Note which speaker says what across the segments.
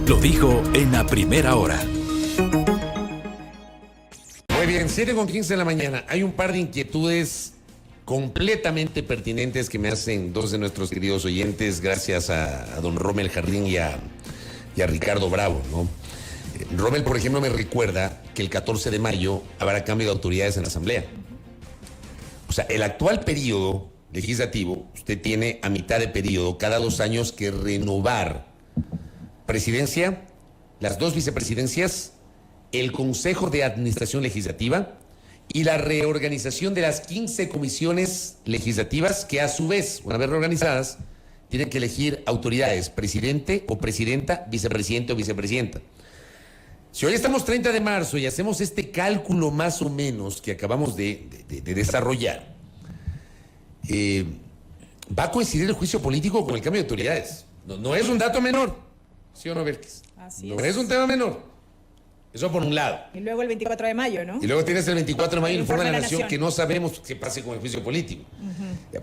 Speaker 1: lo dijo en la primera hora.
Speaker 2: Muy bien, 7:15 de la mañana. Hay un par de inquietudes completamente pertinentes que me hacen dos de nuestros queridos oyentes, gracias a don Rommel Jardín y a Ricardo Bravo, ¿no? Rommel, por ejemplo, me recuerda que el 14 de mayo habrá cambio de autoridades en la Asamblea. O sea, el actual periodo legislativo, usted tiene a mitad de periodo, cada 2 años, que renovar presidencia, las 2 vicepresidencias, el Consejo de Administración Legislativa y la reorganización de las 15 comisiones legislativas que, a su vez, una vez reorganizadas, tienen que elegir autoridades, presidente o presidenta, vicepresidente o vicepresidenta. Si hoy estamos 30 de marzo y hacemos este cálculo más o menos que acabamos de desarrollar, va a coincidir el juicio político con el cambio de autoridades. No es un dato menor, ¿sí o no, Berkis?
Speaker 3: Así
Speaker 2: no es un tema menor. Eso por un lado.
Speaker 3: Y luego el 24 de mayo, ¿no?
Speaker 2: Y luego tienes el 24 de mayo el informe de la
Speaker 3: Nación,
Speaker 2: que no sabemos qué pase con el juicio político.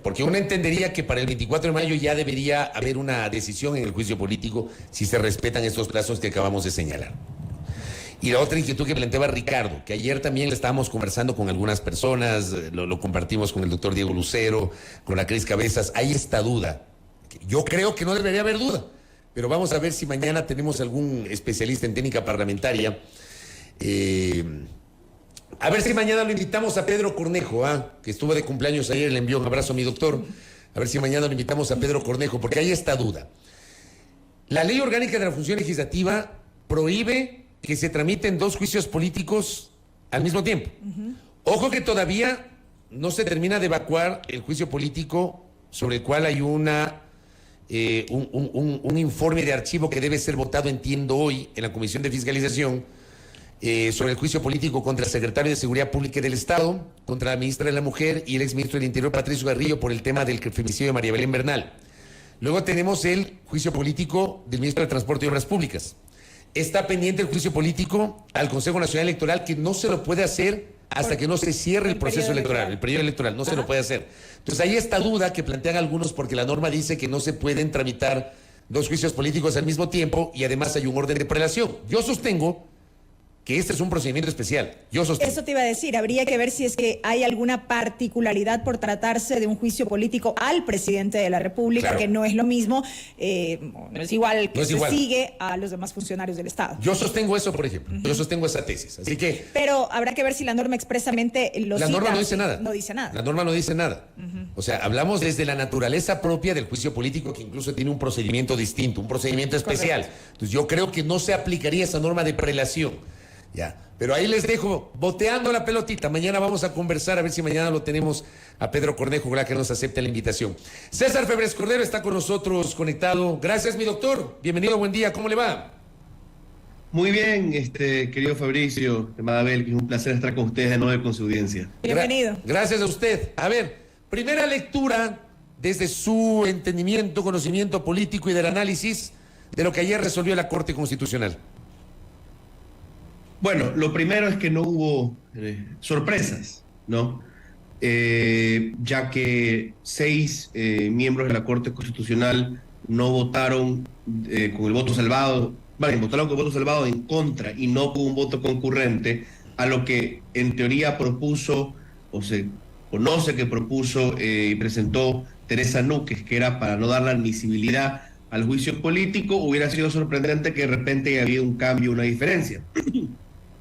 Speaker 2: Porque uno entendería que para el 24 de mayo ya debería haber una decisión en el juicio político si se respetan estos plazos que acabamos de señalar. Y la otra inquietud que planteaba Ricardo, que ayer también le estábamos conversando con algunas personas, lo compartimos con el doctor Diego Lucero, con la Cris Cabezas, hay esta duda. Yo creo que no debería haber duda, pero vamos a ver si mañana tenemos algún especialista en técnica parlamentaria. A ver si mañana lo invitamos a Pedro Cornejo, que estuvo de cumpleaños ayer, le envió un abrazo a mi doctor. A ver si mañana lo invitamos a Pedro Cornejo, porque hay esta duda. La Ley Orgánica de la Función Legislativa prohíbe que se tramiten 2 juicios políticos al mismo tiempo. Ojo que todavía no se termina de evacuar el juicio político sobre el cual hay un informe de archivo que debe ser votado, entiendo, hoy en la Comisión de Fiscalización, sobre el juicio político contra el secretario de Seguridad Pública del Estado, contra la ministra de la Mujer y el exministro del Interior, Patricio Carrillo, por el tema del femicidio de María Belén Bernal. Luego tenemos el juicio político del ministro de Transporte y Obras Públicas. Está pendiente el juicio político al Consejo Nacional Electoral, que no se lo puede hacer hasta que no se cierre el proceso electoral, el periodo electoral, no se lo puede hacer. Entonces hay esta duda que plantean algunos, porque la norma dice que no se pueden tramitar 2 juicios políticos al mismo tiempo y además hay un orden de prelación. Yo sostengo que este es un procedimiento especial.
Speaker 3: Eso te iba a decir, habría que ver si es que hay alguna particularidad por tratarse de un juicio político al presidente de la República, claro, que no es lo mismo, no es igual que sigue a los demás funcionarios del Estado.
Speaker 2: Yo sostengo eso, por ejemplo, yo sostengo esa tesis, así que...
Speaker 3: Pero habrá que ver si la norma expresamente lo cita.
Speaker 2: La norma no dice nada.
Speaker 3: No dice nada.
Speaker 2: La norma no dice nada. O sea, hablamos desde la naturaleza propia del juicio político, que incluso tiene un procedimiento distinto, un procedimiento especial. Correcto. Entonces yo creo que no se aplicaría esa norma de prelación. Ya, pero ahí les dejo boteando la pelotita. Mañana vamos a conversar, a ver si mañana lo tenemos a Pedro Cornejo, ojalá que nos acepte la invitación. César Febres Cordero está con nosotros conectado. Gracias, mi doctor. Bienvenido, buen día. ¿Cómo le va?
Speaker 4: Muy bien, querido Fabricio, estimada Abel, que es un placer estar con ustedes de nuevo con su audiencia.
Speaker 3: Bienvenido.
Speaker 2: Gracias a usted. A ver, primera lectura desde su entendimiento, conocimiento político y del análisis de lo que ayer resolvió la Corte Constitucional.
Speaker 4: Bueno, lo primero es que no hubo sorpresas, ¿no? Ya que 6 miembros de la Corte Constitucional no votaron con el voto salvado, votaron con el voto salvado en contra y no con un voto concurrente, a lo que en teoría propuso, o se conoce que propuso y presentó Teresa Núquez, que era para no dar la admisibilidad al juicio político. Hubiera sido sorprendente que de repente había un cambio, una diferencia.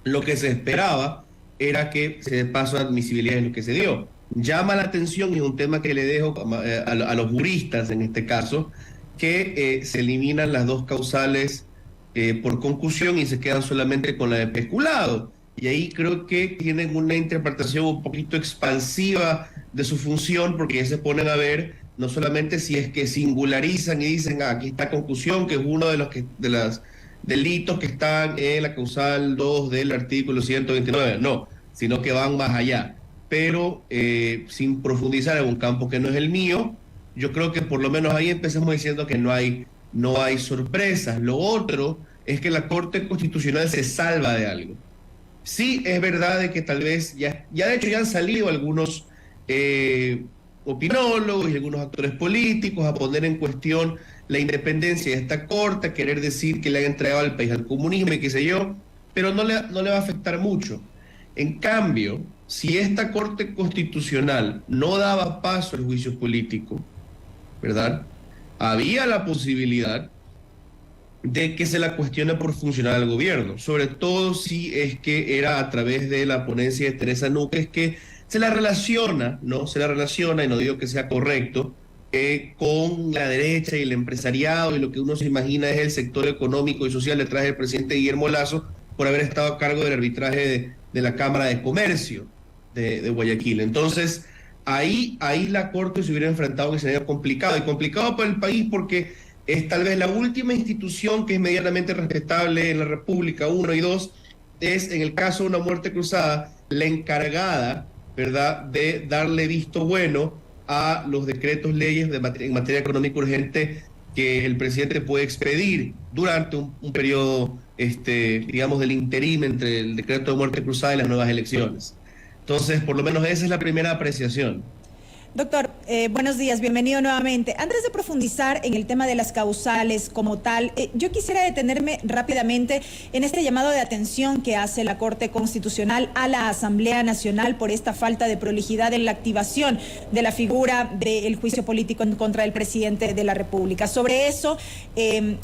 Speaker 4: Lo que se esperaba era que se dé paso a admisibilidad en lo que se dio. Llama la atención, y es un tema que le dejo a los juristas en este caso, que se eliminan las 2 causales por concusión y se quedan solamente con la de peculado. Y ahí creo que tienen una interpretación un poquito expansiva de su función, porque ya se ponen a ver no solamente si es que singularizan y dicen, aquí está concusión, que es uno de los delitos que están en la causal 2 del artículo 129, no, sino que van más allá, pero sin profundizar en un campo que no es el mío. Yo creo que por lo menos ahí empezamos diciendo que no hay sorpresas. Lo otro es que la Corte Constitucional se salva de algo. Sí, es verdad de que tal vez ya de hecho ya han salido algunos opinólogos y algunos actores políticos a poner en cuestión la independencia de esta corte, querer decir que le han entregado al país al comunismo y qué sé yo, pero no le va a afectar mucho. En cambio, si esta Corte Constitucional no daba paso al juicio político, ¿verdad?, había la posibilidad de que se la cuestione por funcionar al gobierno, sobre todo si es que era a través de la ponencia de Teresa Núquez, que se la relaciona, y no digo que sea correcto, con la derecha y el empresariado, y lo que uno se imagina es el sector económico y social detrás del presidente Guillermo Lasso, por haber estado a cargo del arbitraje de la Cámara de Comercio de Guayaquil. Entonces, ahí la Corte se hubiera enfrentado a un escenario complicado, y complicado para el país porque es tal vez la última institución que es medianamente respetable en la República, 1 y 2, es en el caso de una muerte cruzada, la encargada, ¿verdad?, de darle visto bueno a los decretos leyes en materia económica urgente que el presidente puede expedir durante un periodo, digamos, del interín entre el decreto de muerte cruzada y las nuevas elecciones. Entonces, por lo menos esa es la primera apreciación.
Speaker 3: Doctor, buenos días, bienvenido nuevamente. Antes de profundizar en el tema de las causales como tal, yo quisiera detenerme rápidamente en este llamado de atención que hace la Corte Constitucional a la Asamblea Nacional por esta falta de prolijidad en la activación de la figura del juicio político en contra del presidente de la República. Sobre eso,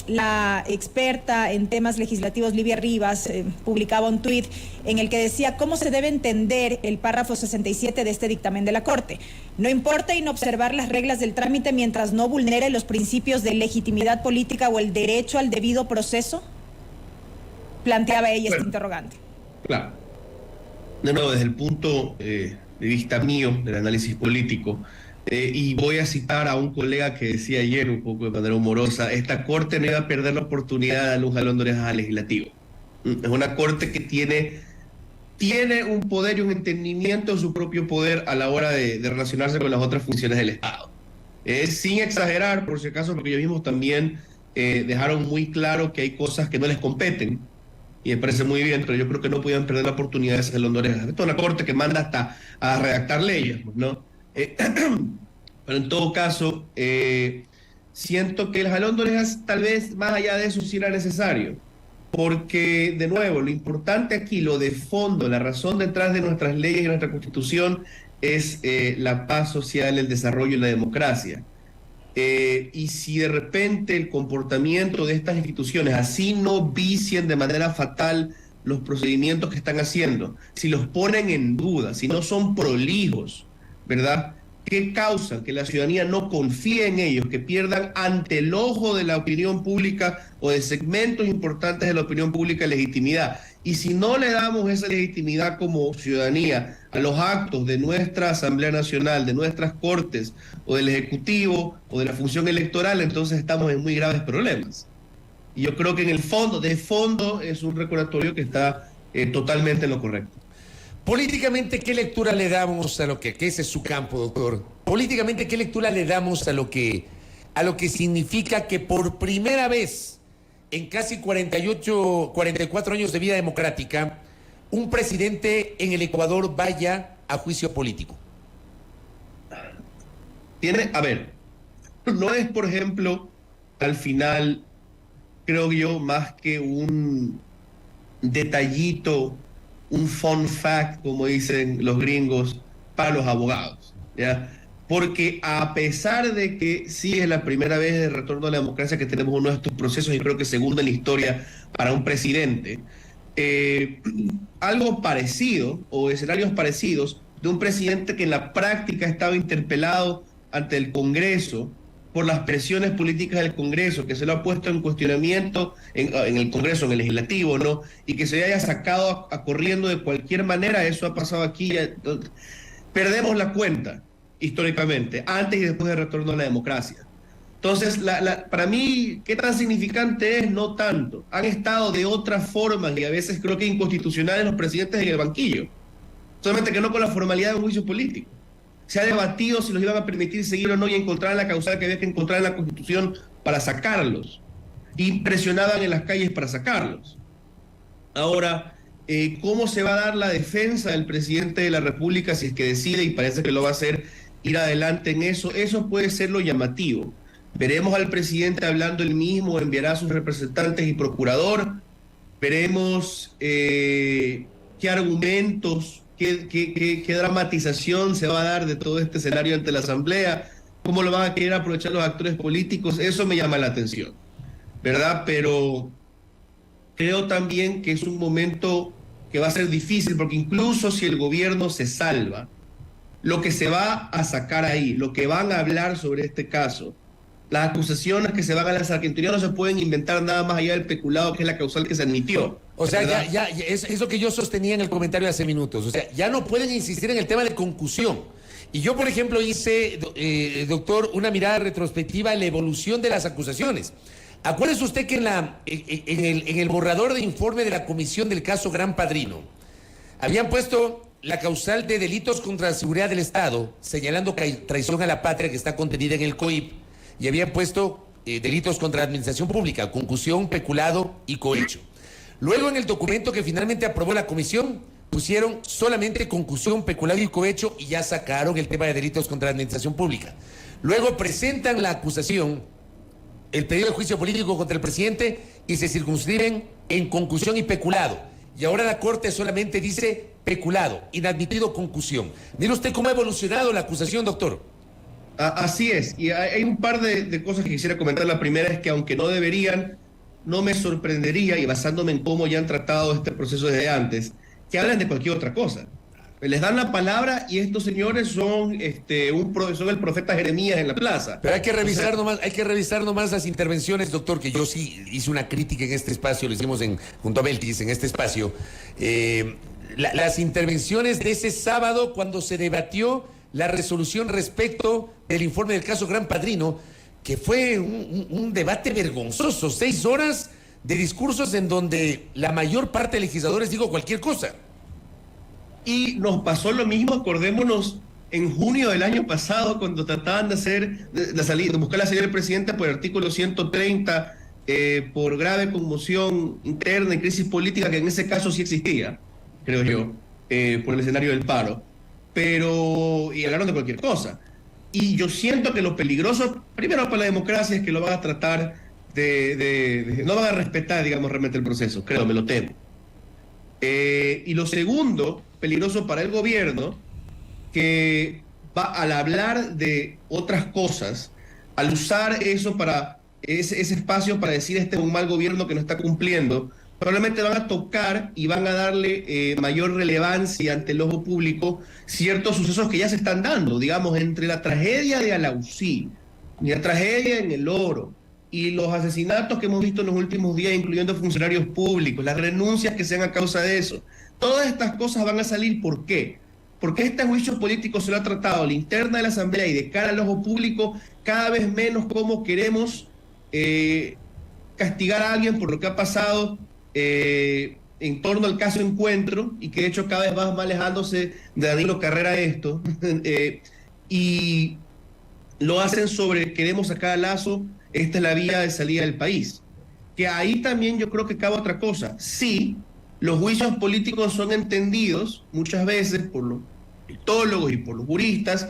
Speaker 3: la experta en temas legislativos, Livia Rivas, publicaba un tuit en el que decía cómo se debe entender el párrafo 67 de este dictamen de la Corte. No importa inobservar las reglas del trámite mientras no vulnere los principios de legitimidad política o el derecho al debido proceso. Planteaba ella este interrogante.
Speaker 4: Claro. De nuevo, desde el punto de vista mío del análisis político, y voy a citar a un colega que decía ayer un poco de manera humorosa, esta Corte no iba a perder la oportunidad de darle un jalón de orejas al legislativo. Es una Corte que tiene un poder y un entendimiento de su propio poder a la hora de relacionarse con las otras funciones del Estado. Sin exagerar, por si acaso, porque ellos mismos también dejaron muy claro que hay cosas que no les competen, y me parece muy bien, pero yo creo que no podían perder la oportunidad de hacer el honor. Esto es una Corte que manda hasta a redactar leyes, ¿no? Pero en todo caso, siento que el jalón de orejas, tal vez más allá de eso, sí era necesario. Porque, de nuevo, lo importante aquí, lo de fondo, la razón detrás de nuestras leyes y nuestra Constitución es la paz social, el desarrollo y la democracia. Y si de repente el comportamiento de estas instituciones así no vicien de manera fatal los procedimientos que están haciendo, si los ponen en duda, si no son prolijos, ¿verdad?, ¿qué causa que la ciudadanía no confíe en ellos, que pierdan ante el ojo de la opinión pública o de segmentos importantes de la opinión pública legitimidad? Y si no le damos esa legitimidad como ciudadanía a los actos de nuestra Asamblea Nacional, de nuestras Cortes, o del Ejecutivo, o de la función electoral, entonces estamos en muy graves problemas. Y yo creo que en el fondo, de fondo, es un recordatorio que está totalmente en lo correcto.
Speaker 2: Políticamente, ¿qué lectura le damos a lo que ese es su campo, doctor? Políticamente, ¿qué lectura le damos a lo que significa que por primera vez en casi 44 años de vida democrática, un presidente en el Ecuador vaya a juicio político?
Speaker 4: A ver, no es, por ejemplo, al final, creo yo, más que un detallito, un fun fact, como dicen los gringos, para los abogados, ¿ya? Porque a pesar de que sí es la primera vez de retorno a la democracia que tenemos uno de estos procesos, y creo que segundo en la historia para un presidente, algo parecido o escenarios parecidos de un presidente que en la práctica estaba interpelado ante el Congreso por las presiones políticas del Congreso, que se lo ha puesto en cuestionamiento en el Congreso, en el Legislativo, ¿no? Y que se haya sacado a corriendo de cualquier manera. Eso ha pasado aquí. Perdemos la cuenta, históricamente, antes y después del retorno a la democracia. Entonces, para mí, ¿qué tan significante es? No tanto. Han estado de otras formas, y a veces creo que inconstitucionales, los presidentes en el banquillo. Solamente que no con la formalidad de un juicio político. Se ha debatido si los iban a permitir seguir o no, y encontrar la causal que había que encontrar en la Constitución para sacarlos. Y presionaban en las calles para sacarlos. Ahora, ¿cómo se va a dar la defensa del presidente de la República si es que decide, y parece que lo va a hacer, ir adelante en eso? Eso puede ser lo llamativo. Veremos al presidente hablando él mismo, enviará a sus representantes y procurador. Veremos qué argumentos, qué dramatización se va a dar de todo este escenario ante la Asamblea, cómo lo van a querer aprovechar los actores políticos. Eso me llama la atención, ¿verdad? Pero creo también que es un momento que va a ser difícil, porque incluso si el gobierno se salva, lo que se va a sacar ahí, lo que van a hablar sobre este caso, las acusaciones que se van a lanzar, que en teoría no se pueden inventar nada más allá del peculado, que es la causal que se admitió.
Speaker 2: O sea, ya es lo que yo sostenía en el comentario hace minutos. O sea, ya no pueden insistir en el tema de concusión. Y yo, por ejemplo, hice, doctor, una mirada retrospectiva en la evolución de las acusaciones. Acuérdese usted que en el borrador de informe de la comisión del caso Gran Padrino, habían puesto la causal de delitos contra la seguridad del Estado, señalando que hay traición a la patria que está contenida en el COIP, y habían puesto delitos contra la administración pública, concusión, peculado y cohecho. Luego, en el documento que finalmente aprobó la comisión, pusieron solamente concusión, peculado y cohecho, y ya sacaron el tema de delitos contra la administración pública. Luego presentan la acusación, el pedido de juicio político contra el presidente, y se circunscriben en concusión y peculado. Y ahora la Corte solamente dice peculado, inadmitido concusión. Mire usted cómo ha evolucionado la acusación, doctor.
Speaker 4: Así es, y hay un par de cosas que quisiera comentar. La primera es que aunque no deberían, no me sorprendería, y basándome en cómo ya han tratado este proceso desde antes, que hablan de cualquier otra cosa. Les dan la palabra y estos señores son el profeta Jeremías en la plaza.
Speaker 2: Pero hay que revisar nomás las intervenciones, doctor, que yo sí hice una crítica en este espacio, lo hicimos junto a Beltis en este espacio. Las intervenciones de ese sábado cuando se debatió la resolución respecto del informe del caso Gran Padrino, que fue un debate vergonzoso, 6 horas de discursos en donde la mayor parte de legisladores dijo cualquier cosa.
Speaker 4: Y nos pasó lo mismo, acordémonos, en junio del año pasado, cuando trataban de buscar la salida del presidente por el artículo 130, por grave conmoción interna y crisis política, que en ese caso sí existía, creo yo, por el escenario del paro. Y hablaron de cualquier cosa. Y yo siento que lo peligroso, primero para la democracia, es que lo van a tratar no van a respetar, digamos, realmente el proceso, creo, me lo temo. Y lo segundo, peligroso para el gobierno, que al hablar de otras cosas, al usar eso para ese espacio para decir este es un mal gobierno que no está cumpliendo, probablemente van a tocar y van a darle mayor relevancia ante el ojo público ciertos sucesos que ya se están dando, digamos, entre la tragedia de Alausí y la tragedia en El Oro y los asesinatos que hemos visto en los últimos días, incluyendo funcionarios públicos, las renuncias que sean a causa de eso. Todas estas cosas van a salir. ¿Por qué? Porque este juicio político se lo ha tratado a la interna de la Asamblea y de cara al ojo público cada vez menos como queremos castigar a alguien por lo que ha pasado en torno al caso Encuentro, y que de hecho cada vez va alejándose de Danilo Carrera esto, y lo hacen sobre queremos sacar a Lazo, esta es la vía de salida del país. Que ahí también yo creo que cabe otra cosa. Sí, los juicios políticos son entendidos muchas veces por los politólogos y por los juristas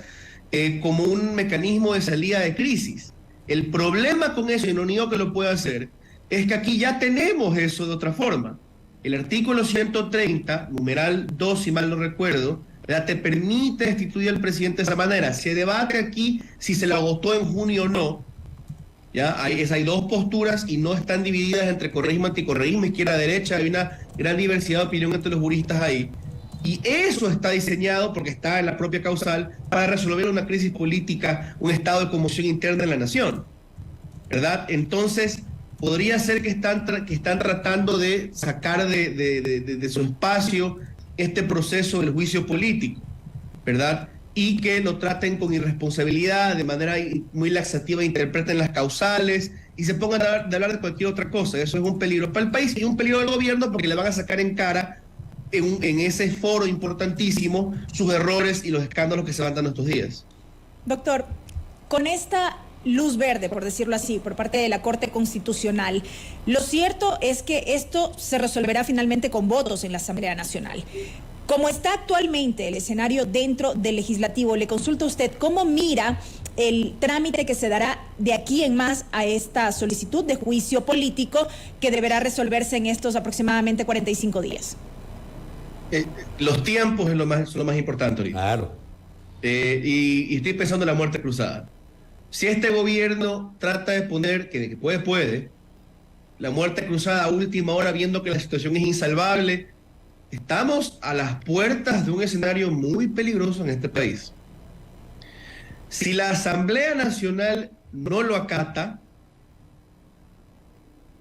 Speaker 4: como un mecanismo de salida de crisis. El problema con eso, y no niego que lo pueda hacer, es que aquí ya tenemos eso de otra forma. El artículo 130, numeral 2, si mal no recuerdo, te permite destituir al presidente de esa manera. Se debate aquí si se lo agotó en junio o no. ¿Ya? Hay dos posturas y no están divididas entre correísmo, anticorreísmo, izquierda, derecha. Hay una gran diversidad de opinión entre los juristas ahí. Y eso está diseñado, porque está en la propia causal, para resolver una crisis política, un estado de conmoción interna en la nación, ¿verdad? Entonces, podría ser que están tratando de sacar de su espacio este proceso del juicio político, ¿verdad? Y que lo traten con irresponsabilidad, de manera muy laxativa, interpreten las causales y se pongan a hablar de cualquier otra cosa. Eso es un peligro para el país y un peligro del gobierno, porque le van a sacar en cara en ese foro importantísimo sus errores y los escándalos que se van dando estos días.
Speaker 3: Doctor, con esta luz verde, por decirlo así, por parte de la Corte Constitucional, lo cierto es que esto se resolverá finalmente con votos en la Asamblea Nacional. Como está actualmente el escenario dentro del legislativo, le consulto a usted cómo mira el trámite que se dará de aquí en más a esta solicitud de juicio político que deberá resolverse en estos aproximadamente 45 días?
Speaker 4: Los tiempos es lo más importante ahorita.
Speaker 2: Claro.
Speaker 4: Y estoy pensando en la muerte cruzada. Si este gobierno trata de poner, que puede, la muerte cruzada a última hora, viendo que la situación es insalvable, estamos a las puertas de un escenario muy peligroso en este país. Si la Asamblea Nacional no lo acata,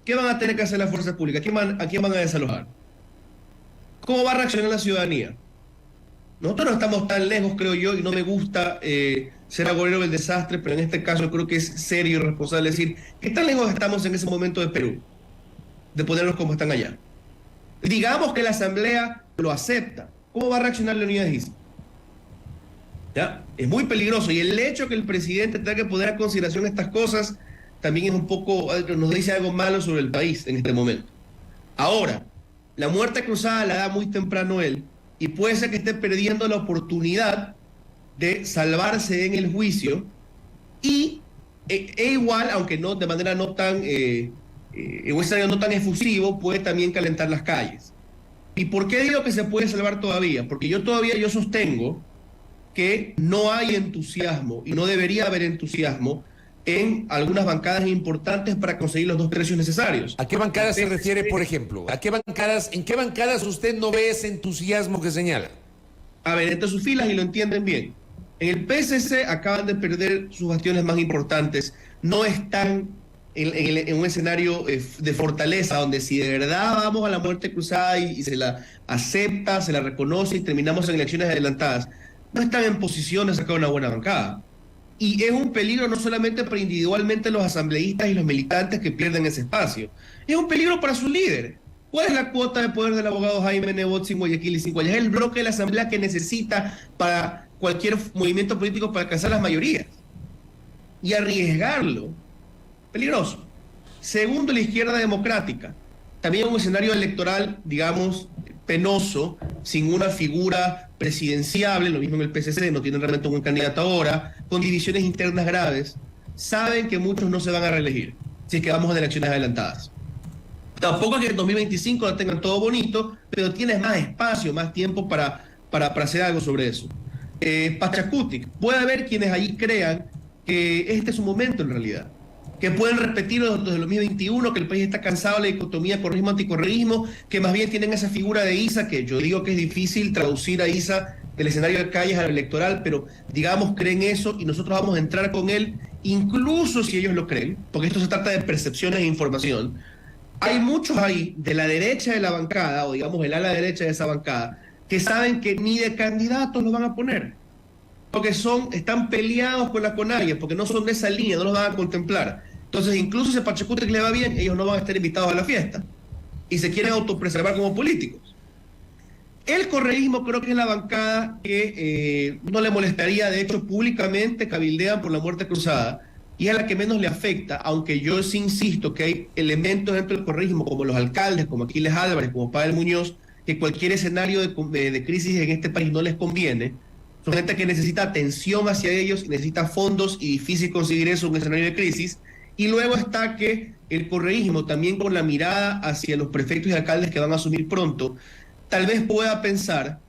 Speaker 4: ¿qué van a tener que hacer las fuerzas públicas? ¿A quién van a desalojar? ¿Cómo va a reaccionar la ciudadanía? Nosotros no estamos tan lejos, creo yo, y no me gusta ser agorero del desastre, pero en este caso creo que es serio y responsable decir que tan lejos estamos en ese momento de Perú, de ponernos como están allá. Digamos que la Asamblea lo acepta. ¿Cómo va a reaccionar Leonidas Issa? ¿Ya? Es muy peligroso, y el hecho que el presidente tenga que poner a consideración estas cosas también es un poco, nos dice algo malo sobre el país en este momento. Ahora, la muerte cruzada la da muy temprano él, y puede ser que esté perdiendo la oportunidad de salvarse en el juicio, y igual, aunque no de manera no tan un escenario no tan efusivo, puede también calentar las calles. ¿Y por qué digo que se puede salvar todavía? Porque yo sostengo que no hay entusiasmo, y no debería haber entusiasmo en algunas bancadas importantes para conseguir los 2 tercios necesarios.
Speaker 2: ¿A qué bancadas se refiere, por ejemplo? ¿En qué bancadas usted no ve ese entusiasmo que señala?
Speaker 4: A ver, entre sus filas, y lo entienden bien. En el PSC acaban de perder sus bastiones más importantes. No están en un escenario de fortaleza, donde si de verdad vamos a la muerte cruzada y se la acepta, se la reconoce y terminamos en elecciones adelantadas, no están en posición de sacar una buena bancada. Y es un peligro no solamente para individualmente los asambleístas y los militantes que pierden ese espacio, es un peligro para sus líderes. ¿Cuál es la cuota de poder del abogado Jaime Nebot sin Guayaquil y sin Guayas? Es el bloque de la asamblea que necesita para cualquier movimiento político para alcanzar las mayorías. Y arriesgarlo, peligroso. Segundo, la izquierda democrática. También un escenario electoral, digamos, penoso, sin una figura presidenciable, lo mismo en el PSC, no tienen realmente un candidato ahora, con divisiones internas graves. Saben que muchos no se van a reelegir si es que vamos a elecciones adelantadas. Tampoco es que en 2025 lo tengan todo bonito, pero tienes más espacio, más tiempo para hacer algo sobre eso. Pachacutic, puede haber quienes allí crean que este es un momento en realidad, que pueden repetirlo desde el 2021, que el país está cansado de la dicotomía correísmo-anticorreísmo, que más bien tienen esa figura de Issa, que yo digo que es difícil traducir a Issa del escenario de calles al electoral, pero digamos creen eso, y nosotros vamos a entrar con él, incluso si ellos lo creen, porque esto se trata de percepciones e información. Hay muchos ahí de la derecha de la bancada, o digamos el ala derecha de esa bancada, que saben que ni de candidatos lo van a poner, porque están peleados con la CONAIE, porque no son de esa línea, no los van a contemplar. Entonces, incluso si a Pachacutic le va bien, ellos no van a estar invitados a la fiesta, y se quieren autopreservar como políticos. El correísmo creo que es la bancada que no le molestaría, de hecho públicamente cabildean por la muerte cruzada, y es a la que menos le afecta, aunque yo sí insisto que hay elementos dentro del correísmo, como los alcaldes, como Aquiles Álvarez, como Pavel Muñoz, que cualquier escenario de crisis en este país no les conviene. Son gente que necesita atención hacia ellos, necesita fondos, y difícil conseguir eso en un escenario de crisis. Y luego está que el correísmo, también con la mirada hacia los prefectos y alcaldes que van a asumir pronto, tal vez pueda pensar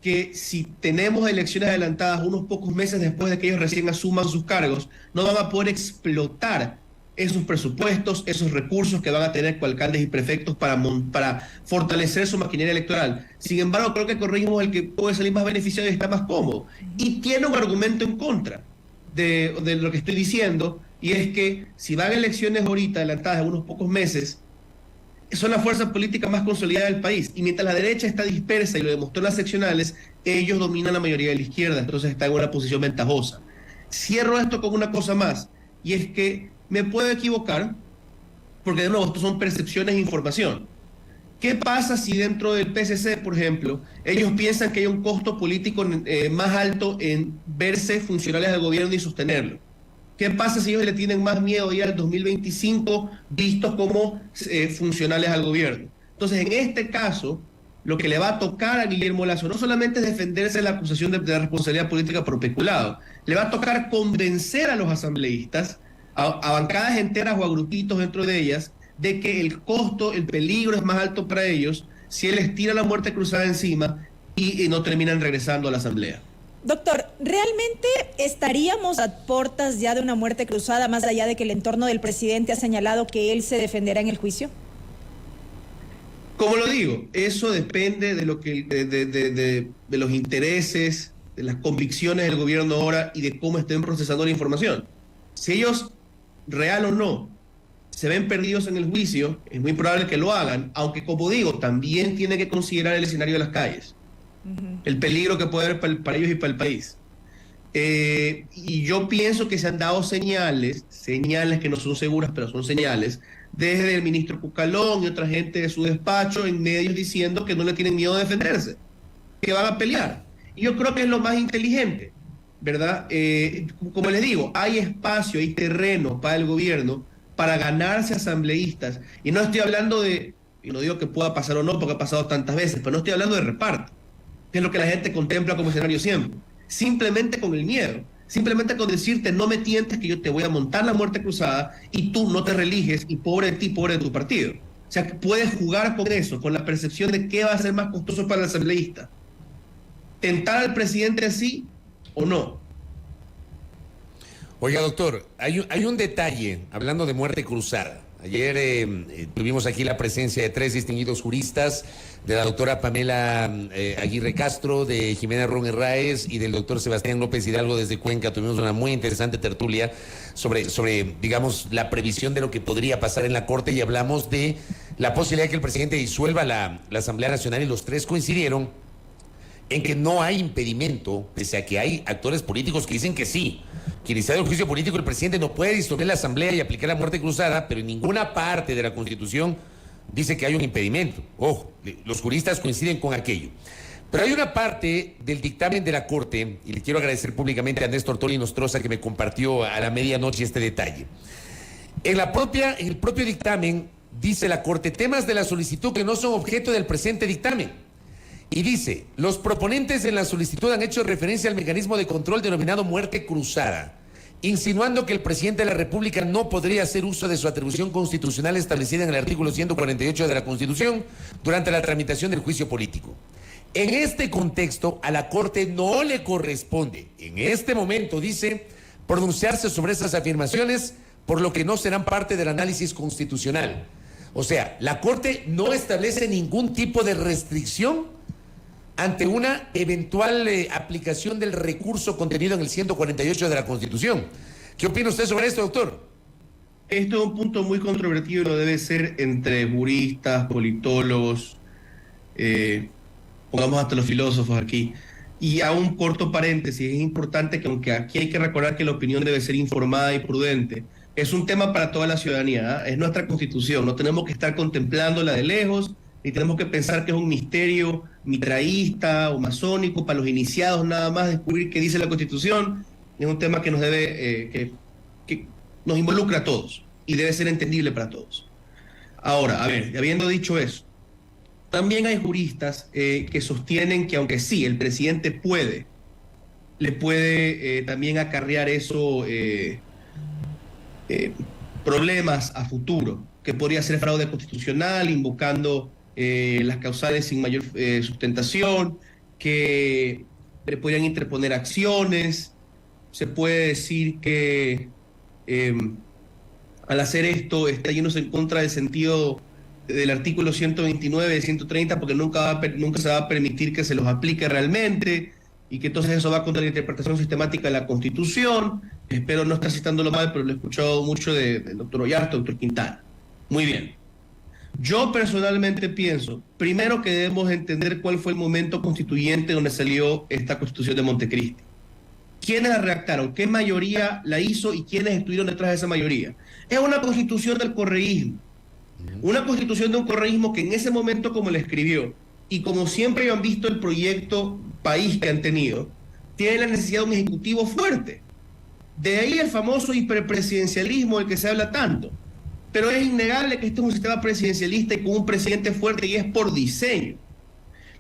Speaker 4: que si tenemos elecciones adelantadas unos pocos meses después de que ellos recién asuman sus cargos, no van a poder explotar esos presupuestos, esos recursos que van a tener alcaldes y prefectos para fortalecer su maquinaria electoral. Sin embargo, creo que el correísmo es el que puede salir más beneficiado y está más cómodo. Y tiene un argumento en contra de lo que estoy diciendo, y es que si van a elecciones ahorita adelantadas en unos pocos meses, son la fuerza política más consolidada del país, y mientras la derecha está dispersa, y lo demostró en las seccionales, ellos dominan la mayoría de la izquierda, entonces está en una posición ventajosa. Cierro esto con una cosa más, y es que me puedo equivocar, porque de nuevo, esto son percepciones e información. ¿Qué pasa si dentro del PSC, por ejemplo, ellos piensan que hay un costo político más alto en verse funcionales del gobierno y sostenerlo? ¿Qué pasa si ellos le tienen más miedo ya al 2025 vistos como funcionales al gobierno? Entonces, en este caso, lo que le va a tocar a Guillermo Lasso no solamente es defenderse de la acusación de responsabilidad política por peculado, le va a tocar convencer a los asambleístas, a bancadas enteras o a grupitos dentro de ellas, de que el costo, el peligro es más alto para ellos si él les tira la muerte cruzada encima y no terminan regresando a la asamblea.
Speaker 3: Doctor, ¿realmente estaríamos a puertas ya de una muerte cruzada, más allá de que el entorno del presidente ha señalado que él se defenderá en el juicio?
Speaker 4: Como lo digo, eso depende de lo que de los intereses, de las convicciones del gobierno ahora y de cómo estén procesando la información. Si ellos, real o no, se ven perdidos en el juicio, es muy probable que lo hagan, aunque como digo, también tienen que considerar el escenario de las calles, el peligro que puede haber para ellos y para el país. Y yo pienso que se han dado señales que no son seguras, pero son señales, desde el ministro Cucalón y otra gente de su despacho en medios diciendo que no le tienen miedo a defenderse, que van a pelear. Y yo creo que es lo más inteligente, ¿verdad? Como les digo, hay espacio, hay terreno para el gobierno para ganarse asambleístas. Y no estoy hablando de, y no digo que pueda pasar o no, porque ha pasado tantas veces, pero no estoy hablando de reparto, que es lo que la gente contempla como escenario siempre. Simplemente con el miedo, simplemente con decirte no me tientes que yo te voy a montar la muerte cruzada y tú no te religes y pobre de ti, pobre de tu partido. O sea, que puedes jugar con eso, con la percepción de qué va a ser más costoso para el asambleísta. ¿Tentar al presidente así o no?
Speaker 2: Oiga, doctor, hay un detalle, hablando de muerte cruzada. Ayer tuvimos aquí la presencia de 3 distinguidos juristas, de la doctora Pamela Aguirre Castro, de Jimena Ron Herráez y del doctor Sebastián López Hidalgo desde Cuenca. Tuvimos una muy interesante tertulia sobre, digamos, la previsión de lo que podría pasar en la Corte y hablamos de la posibilidad de que el presidente disuelva la Asamblea Nacional y los 3 coincidieron en que no hay impedimento, pese a que hay actores políticos que dicen que sí, que iniciado el juicio político el presidente no puede disolver la asamblea y aplicar la muerte cruzada, pero en ninguna parte de la Constitución dice que hay un impedimento. Ojo, los juristas coinciden con aquello. Pero hay una parte del dictamen de la Corte, y le quiero agradecer públicamente a Néstor Tori Nostroza que me compartió a la medianoche este detalle. En el propio dictamen dice la Corte temas de la solicitud que no son objeto del presente dictamen. Y dice, los proponentes en la solicitud han hecho referencia al mecanismo de control denominado muerte cruzada, insinuando que el presidente de la República no podría hacer uso de su atribución constitucional establecida en el artículo 148 de la Constitución durante la tramitación del juicio político. En este contexto, a la Corte no le corresponde, en este momento, dice, pronunciarse sobre esas afirmaciones, por lo que no serán parte del análisis constitucional. O sea, la Corte no establece ningún tipo de restricción ante una eventual aplicación del recurso contenido en el 148 de la Constitución. ¿Qué opina usted sobre esto, doctor?
Speaker 4: Esto es un punto muy controvertido y lo debe ser entre juristas, politólogos, pongamos hasta los filósofos aquí. Y a un corto paréntesis, es importante que aunque aquí hay que recordar que la opinión debe ser informada y prudente, es un tema para toda la ciudadanía, ¿eh? Es nuestra Constitución, no tenemos que estar contemplándola de lejos, ni tenemos que pensar que es un misterio mitraísta o masónico para los iniciados nada más descubrir qué dice la Constitución. Es un tema que nos debe, que nos involucra a todos y debe ser entendible para todos. Ahora, a ver, habiendo dicho eso, también hay juristas que sostienen que aunque sí, el presidente le puede también acarrear eso problemas a futuro, que podría ser fraude constitucional, invocando las causales sin mayor sustentación, que le podrían interponer acciones. Se puede decir que al hacer esto está yéndose en contra del sentido del artículo 129 y 130, porque nunca se va a permitir que se los aplique realmente, y que entonces eso va contra la interpretación sistemática de la Constitución. Espero no estar citándolo mal, pero lo he escuchado mucho del doctor Ollarto, doctor Quintana. Muy bien. Yo personalmente pienso, primero, que debemos entender cuál fue el momento constituyente donde salió esta Constitución de Montecristi. ¿Quiénes la redactaron? ¿Qué mayoría la hizo y quiénes estuvieron detrás de esa mayoría? Es una constitución del correísmo. Una constitución de un correísmo que en ese momento, como la escribió, y como siempre han visto el proyecto país que han tenido, tiene la necesidad de un ejecutivo fuerte. De ahí el famoso hiperpresidencialismo del que se habla tanto. Pero es innegable que este es un sistema presidencialista y con un presidente fuerte, y es por diseño.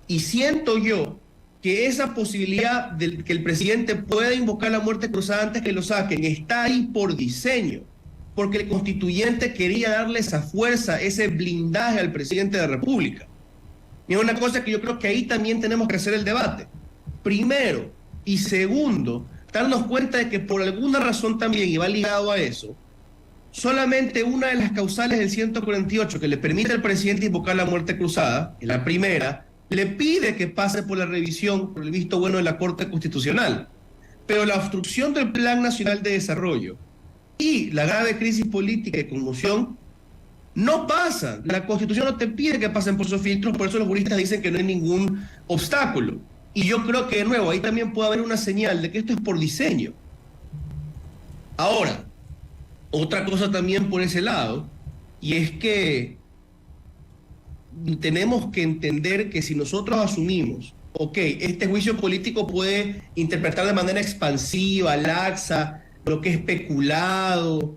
Speaker 4: Y siento yo que esa posibilidad de que el presidente pueda invocar la muerte cruzada antes que lo saquen está ahí por diseño, porque el constituyente quería darle esa fuerza, ese blindaje al presidente de la República. Y es una cosa que yo creo que ahí también tenemos que hacer el debate. Primero, y segundo, darnos cuenta de que por alguna razón también, y va ligado a eso, solamente una de las causales del 148 que le permite al presidente invocar la muerte cruzada, en la primera, le pide que pase por la revisión, por el visto bueno de la Corte Constitucional. Pero la obstrucción del Plan Nacional de Desarrollo y la grave crisis política y conmoción no pasan. La Constitución no te pide que pasen por esos filtros, por eso los juristas dicen que no hay ningún obstáculo. Y yo creo que, de nuevo, ahí también puede haber una señal de que esto es por diseño. Ahora, otra cosa también por ese lado, y es que tenemos que entender que si nosotros asumimos, ok, este juicio político puede interpretar de manera expansiva, laxa, lo que es especulado,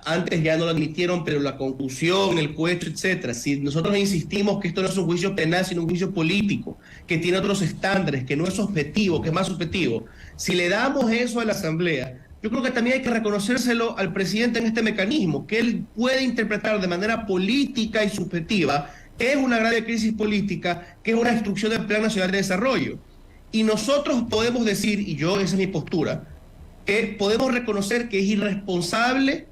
Speaker 4: antes ya no lo admitieron, pero la conclusión, el cohecho, etcétera. Si nosotros insistimos que esto no es un juicio penal, sino un juicio político, que tiene otros estándares, que no es objetivo, que es más subjetivo, si le damos eso a la Asamblea, yo creo que también hay que reconocérselo al presidente en este mecanismo, que él puede interpretar de manera política y subjetiva que es una grave crisis política, que es una destrucción del Plan Nacional de Desarrollo. Y nosotros podemos decir, y yo esa es mi postura, que podemos reconocer que es irresponsable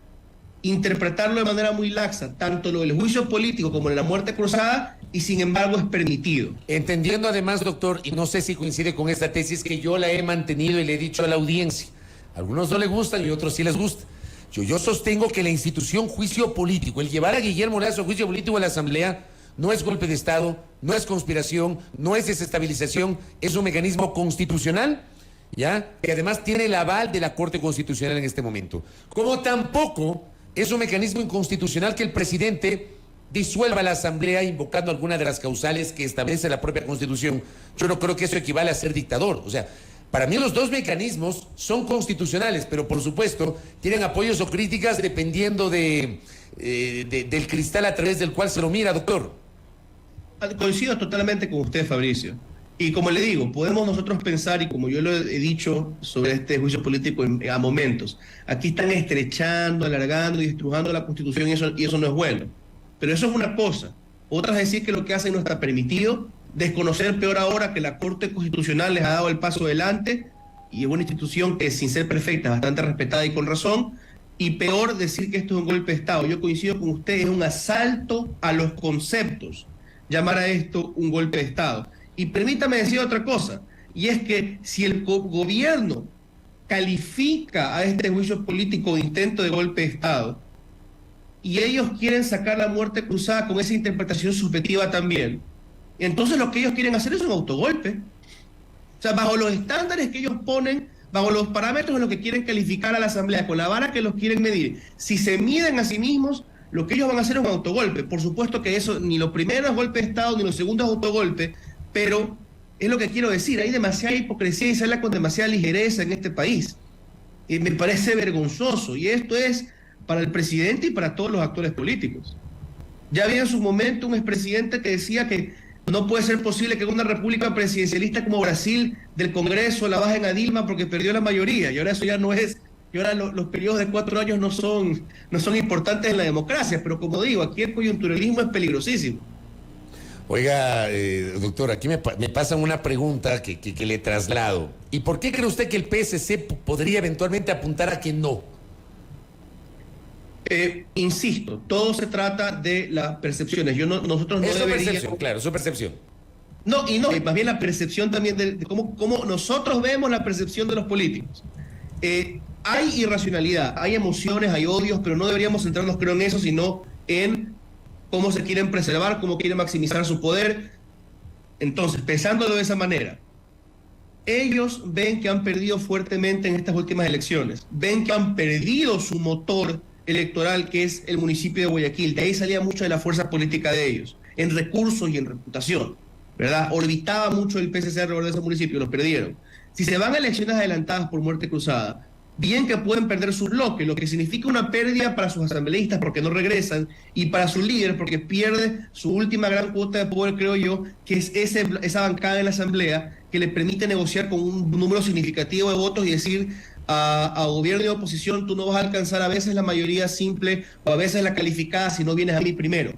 Speaker 4: interpretarlo de manera muy laxa, tanto lo del juicio político como en la muerte cruzada, y sin embargo es permitido.
Speaker 2: Entendiendo además, doctor, y no sé si coincide con esta tesis que yo la he mantenido y le he dicho a la audiencia, a algunos no les gustan y a otros sí les gusta. Yo sostengo que la institución juicio político, el llevar a Guillermo Lazo a juicio político a la Asamblea, no es golpe de Estado, no es conspiración, no es desestabilización, es un mecanismo constitucional, ¿ya? Que además tiene el aval de la Corte Constitucional en este momento. Como tampoco es un mecanismo inconstitucional que el presidente disuelva la Asamblea invocando alguna de las causales que establece la propia Constitución. Yo no creo que eso equivale a ser dictador. O sea, para mí los dos mecanismos son constitucionales, pero por supuesto tienen apoyos o críticas dependiendo del cristal a través del cual se lo mira, doctor.
Speaker 4: Coincido totalmente con usted, Fabricio. Y como le digo, podemos nosotros pensar, y como yo lo he dicho sobre este juicio político a momentos, aquí están estrechando, alargando y estrujando la Constitución, y eso no es bueno. Pero eso es una cosa. Otra es decir que lo que hacen no está permitido, desconocer peor ahora que la Corte Constitucional les ha dado el paso adelante, y es una institución que sin ser perfecta es bastante respetada y con razón, y peor decir que esto es un golpe de Estado. Yo coincido con usted, es un asalto a los conceptos llamar a esto un golpe de Estado. Y permítame decir otra cosa, y es que si el gobierno califica a este juicio político de intento de golpe de Estado, y ellos quieren sacar la muerte cruzada con esa interpretación subjetiva también, entonces lo que ellos quieren hacer es un autogolpe. O sea, bajo los estándares que ellos ponen, bajo los parámetros en los que quieren calificar a la Asamblea, con la vara que los quieren medir, si se miden a sí mismos, lo que ellos van a hacer es un autogolpe. Por supuesto que eso, ni lo primero es golpe de Estado, ni lo segundo es autogolpe, pero es lo que quiero decir, hay demasiada hipocresía y se habla con demasiada ligereza en este país. Y me parece vergonzoso, y esto es para el presidente y para todos los actores políticos. Ya había en su momento un expresidente que decía que no puede ser posible que una república presidencialista como Brasil del Congreso la bajen a Dilma porque perdió la mayoría, y ahora eso ya no es, y ahora los periodos de 4 años no son importantes en la democracia, pero como digo, aquí el coyunturalismo es peligrosísimo.
Speaker 2: Oiga, doctor, aquí me pasan una pregunta que le traslado. ¿Y por qué cree usted que el PSC podría eventualmente apuntar a que no?
Speaker 4: Insisto, todo se trata de las percepciones. Nosotros no
Speaker 2: es su
Speaker 4: deberíamos...
Speaker 2: percepción, claro, su percepción.
Speaker 4: No, más bien la percepción también de cómo nosotros vemos la percepción de los políticos. Hay irracionalidad, hay emociones, hay odios, pero no deberíamos centrarnos, creo, en eso, sino en cómo se quieren preservar, cómo quieren maximizar su poder. Entonces, pensándolo de esa manera, ellos ven que han perdido fuertemente en estas últimas elecciones, ven que han perdido su motor electoral, que es el municipio de Guayaquil. De ahí salía mucho de la fuerza política de ellos, en recursos y en reputación, ¿verdad? Orbitaba mucho el PSC alrededor de ese municipio, los perdieron. Si se van a elecciones adelantadas por muerte cruzada, bien que pueden perder su bloque, lo que significa una pérdida para sus asambleístas porque no regresan y para su líder porque pierde su última gran cuota de poder, creo yo, que es esa bancada en la asamblea que le permite negociar con un número significativo de votos y decir a gobierno y oposición, tú no vas a alcanzar a veces la mayoría simple o a veces la calificada si no vienes a mí primero.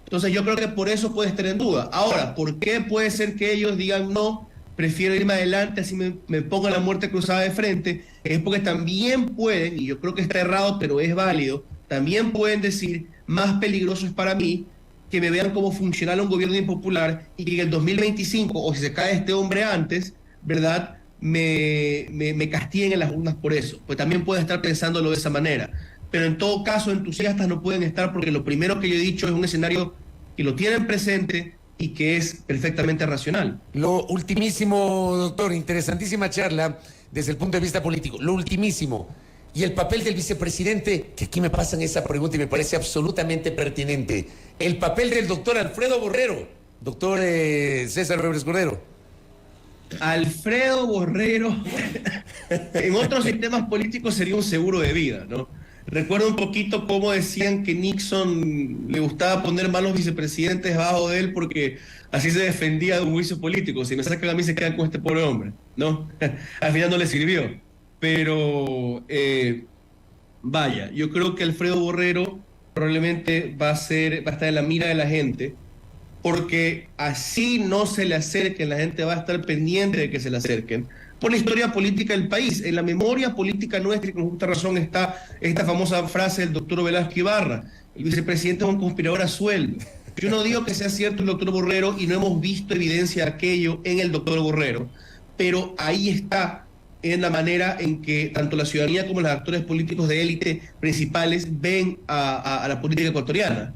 Speaker 4: Entonces yo creo que por eso puede estar en duda. Ahora, ¿por qué puede ser que ellos digan no? Prefiero irme adelante, así me pongo la muerte cruzada de frente? Es porque también pueden, y yo creo que está errado, pero es válido, también pueden decir, más peligroso es para mí que me vean como funcional a un gobierno impopular y que en el 2025, o si se cae este hombre antes, ¿verdad?, me castiguen en las urnas por eso. Pues también pueden estar pensándolo de esa manera. Pero en todo caso, entusiastas no pueden estar porque lo primero que yo he dicho es un escenario que lo tienen presente y que es perfectamente racional.
Speaker 2: Lo ultimísimo, doctor, interesantísima charla desde el punto de vista político. Lo ultimísimo. Y el papel del vicepresidente, que aquí me pasan esa pregunta y me parece absolutamente pertinente. El papel del doctor Alfredo Borrero, doctor César Febres Cordero.
Speaker 4: Alfredo Borrero, en otros sistemas políticos sería un seguro de vida, ¿no? Recuerdo un poquito cómo decían que Nixon le gustaba poner malos vicepresidentes debajo de él porque así se defendía de un juicio político. Si me sacan a mí, se quedan con este pobre hombre, ¿no? Al final no le sirvió. Pero, vaya, yo creo que Alfredo Borrero probablemente va a estar en la mira de la gente, porque así no se le acerquen, la gente va a estar pendiente de que se le acerquen, por la historia política del país. En la memoria política nuestra, y con justa razón, está esta famosa frase del doctor Velasco Ibarra: el vicepresidente es un conspirador a sueldo. Yo no digo que sea cierto el doctor Borrero, y no hemos visto evidencia de aquello en el doctor Borrero, pero ahí está, en la manera en que tanto la ciudadanía como los actores políticos de élite principales ven a la política ecuatoriana.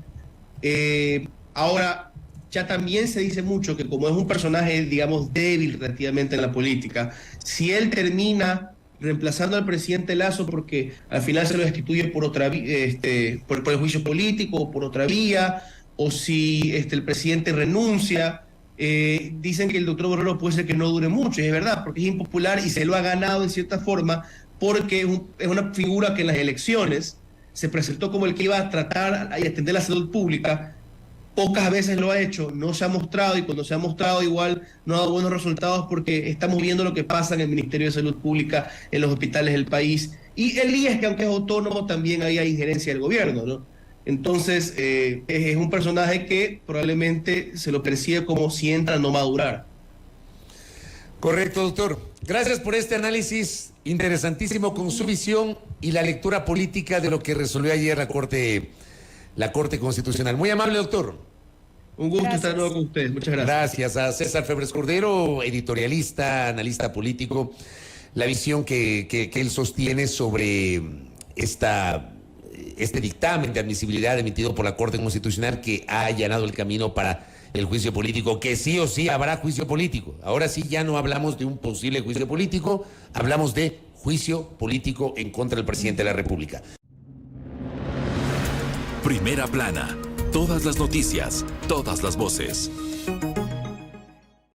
Speaker 4: Ahora, ya también se dice mucho que como es un personaje, digamos, débil relativamente en la política, si él termina reemplazando al presidente Lasso porque al final se lo destituye por otra por el juicio político o por otra vía, o si el presidente renuncia, dicen que el doctor Borrero puede ser que no dure mucho, y es verdad, porque es impopular y se lo ha ganado en cierta forma, porque es una figura que en las elecciones se presentó como el que iba a tratar y atender la salud pública. Pocas veces lo ha hecho, no se ha mostrado, y cuando se ha mostrado igual no ha dado buenos resultados, porque estamos viendo lo que pasa en el Ministerio de Salud Pública, en los hospitales del país, y el IES, que aunque es autónomo, también ahí hay injerencia del gobierno, ¿no? Entonces, es un personaje que probablemente se lo percibe como si entra a no madurar.
Speaker 2: Correcto, doctor. Gracias por este análisis interesantísimo con su visión y la lectura política de lo que resolvió ayer la Corte Constitucional. Muy amable, doctor.
Speaker 4: Un gusto estar nuevo con ustedes. Muchas gracias.
Speaker 2: Gracias a César Febres Cordero, editorialista, analista político, la visión que él sostiene sobre este dictamen de admisibilidad emitido por la Corte Constitucional, que ha allanado el camino para el juicio político, que sí o sí habrá juicio político. Ahora sí ya no hablamos de un posible juicio político, hablamos de juicio político en contra del presidente de la República.
Speaker 1: Primera plana. Todas las noticias, todas las voces.